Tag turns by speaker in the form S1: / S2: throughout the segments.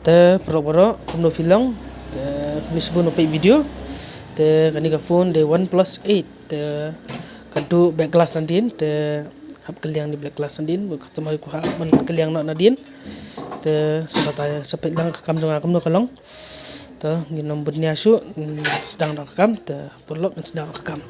S1: te pro kumno film te kini sebut no video te kani ka phone de OnePlus 8 te kadu back glass nandin te ap kaliang di black glass nandin customer ku ha man kaliang na nadin te sebata sepet lang kam jonga kumno kalong te nginom budnya su sedang rekam te perlu sedang rekam.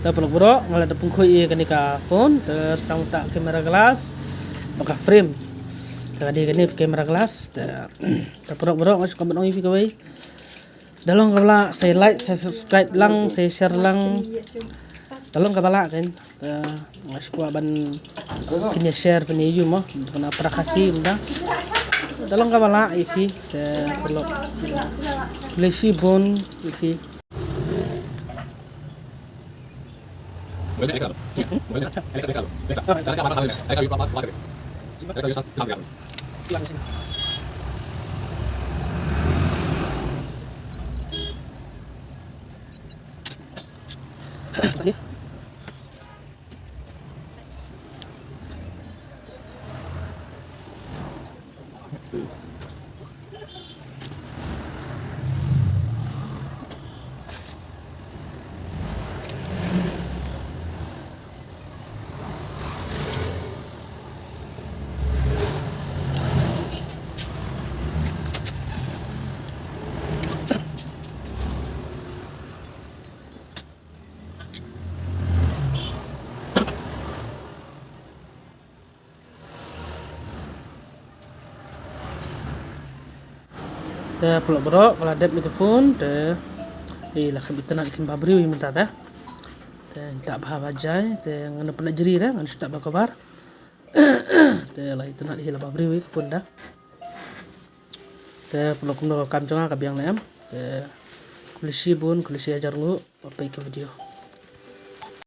S1: Peluk bro ngalat pungkui kanika phone terus tang tak kamera glass baka frame tadi kani kamera glass ta peluk bro masuk komen ong kawai dalong kabala saya like saya subscribe lang saya share lang dalong kabala kan masuk ban kini share pani yu mo kena prakasi mda dalong kabala iki peluk lesi bon iki. Te peluk bro kalau ada mikrofon te lah kebitan nak ikan babri wi minta te tak bah bajai te ngana pernah jeri dah ngana tak bah kabar te lah itu nak hilang babri wi kepun dah te peluk no kam jonga kabiang nem te kulisi bun kulisi ajar lu apa ikan video.